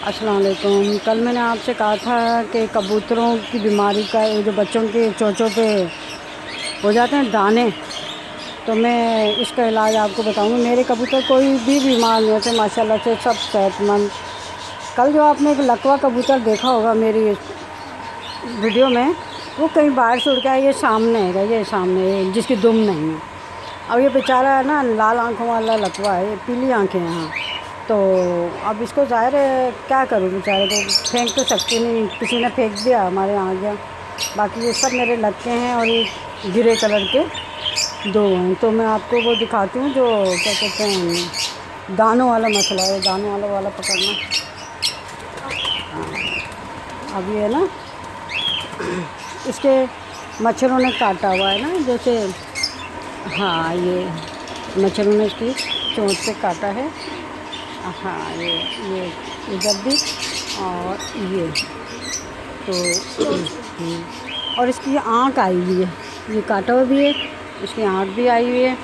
السلام علیکم. کل میں نے آپ سے کہا تھا کہ کبوتروں کی بیماری کا جو بچوں کے چونچوں پہ ہو جاتے ہیں دانے، تو میں اس کا علاج آپ کو بتاؤں گی. میرے کبوتر کوئی بھی بیمار نہیں ہوتے ماشاءاللہ سے، سب صحت مند. کل جو آپ نے ایک لکوا کبوتر دیکھا ہوگا میری ویڈیو میں، وہ کہیں باہر سے اڑ کے آیا، یہ سامنے ہے، یہ سامنے ہے جس کی دم نہیں ہے. اب یہ بیچارہ ہے نا، لال آنکھوں والا لکوا ہے، یہ پیلی آنکھیں ہیں. تو اب اس کو ظاہر ہے کیا کروں، بیچارے کو پھینک تو سکتی نہیں، کسی نے پھینک دیا ہمارے یہاں گیا. باقی یہ سب میرے لگتے ہیں اور یہ گرے کلر کے دو ہیں. تو میں آپ کو وہ دکھاتی ہوں جو کیا کہتے ہیں دانوں والا مسئلہ ہے، دانوں والا پکڑنا. اب یہ ہے نا، اس کے مچھروں نے کاٹا ہوا ہے نا، جیسے ہاں یہ مچھروں نے اس کی چونچ پہ کاٹا ہے. ہاں یہ ادھر بھی اور یہ تو اور اس کی آنکھ آئی ہوئی ہے، یہ کاٹا ہوا بھی ہے، اس کی آنکھ بھی آئی ہوئی ہے.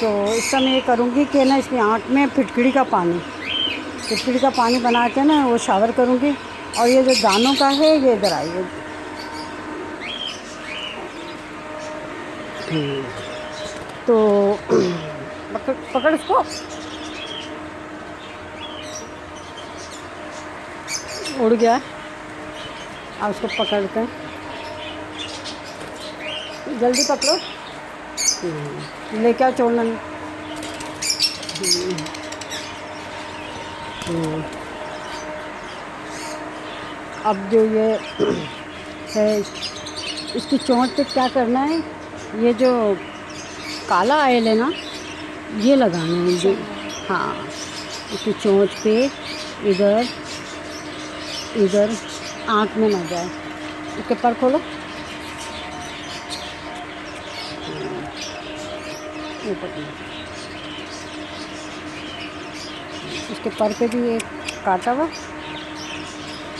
تو اس کا میں یہ کروں گی کہ نا اس کی آنکھ میں پھٹکڑی کا پانی بنا کے نا وہ شاور کروں گی. اور یہ جو دانوں کا ہے یہ ادھر آئیے. تو پکڑ اس کو، اڑ گیا. آپ اس کو پکڑتے ہیں، جلدی پکڑو، لے کے آؤ، چھوڑنا نہیں. اب جو یہ ہے اس کی چونچ پہ کیا کرنا ہے، یہ جو کالا آئل ہے نا یہ لگانا ہے جو، ہاں اس کی چونچ پہ ادھر آنکھ میں نہ جائے. اس کے پر کھولو، اس کے پر پہ بھی ایک کاٹا ہوا.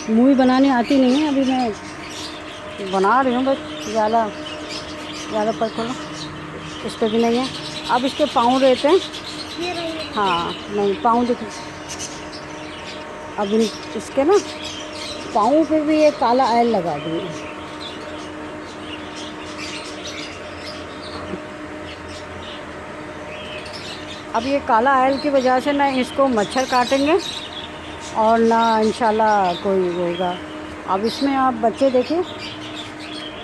مووی بنانی آتی نہیں ہے، ابھی میں بنا رہی ہوں بس. زیادہ پر کھولو، اس پہ بھی نہیں ہے. اب اس کے پاؤں رہتے ہیں، ہاں نہیں پاؤں دکھ. اب اس کے نا پاؤں پہ بھی یہ کالا آئل لگا دیں. اب یہ کالا آئل کی وجہ سے نہ اس کو مچھر کاٹیں گے اور نہ انشاءاللہ کوئی ہوگا. اب اس میں آپ بچے دیکھیں،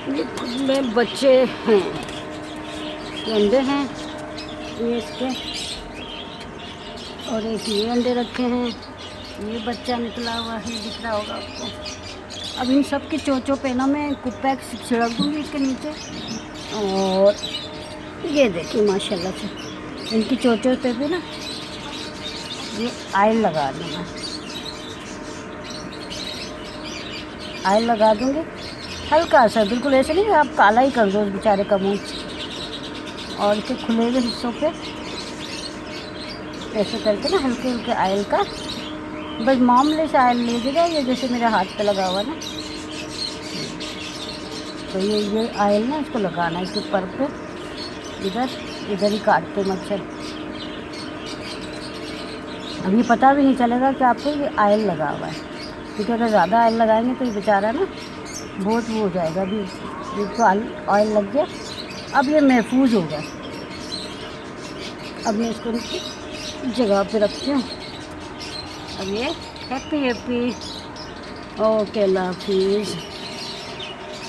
یہ خود میں بچے ہیں، یہ انڈے ہیں یہ اس کے، اور ایک یہ انڈے رکھے ہیں. یہ بچہ نکلا ہوا ہے، دکھ رہا ہوگا آپ کو. اب ان سب کی چونچوں پہ نا میں کوپیکس چھڑک دوں گی اس کے نیچے. اور یہ دیکھیں ماشاءاللہ سے ان کی چونچوں پہ بھی نا یہ آئل لگا دوں گا، آئل لگا دوں گی ہلکا سا، بالکل ایسے نہیں کہ آپ کالا ہی کر دو اس بیچارے کا منہ. اور اس کے کھلے ہوئے حصوں پہ ایسے کر کے نا ہلکے ہلکے آئل کا، بس معمولی سے آئل لیجیے گا، یہ جیسے میرے ہاتھ پہ لگا ہوا نا. تو یہ آئل نا اس کو لگانا ہے اس کے پر پہ، ادھر ہی کاٹتے مچھر. اب یہ پتہ بھی نہیں چلے گا کہ آپ کو یہ آئل لگا ہوا ہے، کیونکہ اگر زیادہ آئل لگائیں گے تو یہ بیچارہ نا بہت وہ ہو جائے گا. ابھی تو آئل لگ گیا، اب یہ محفوظ ہوگا. اب میں اس کو جگہ پہ رکھتی ہوں. اب یہ ہیپی اوکے، اللہ حافظ.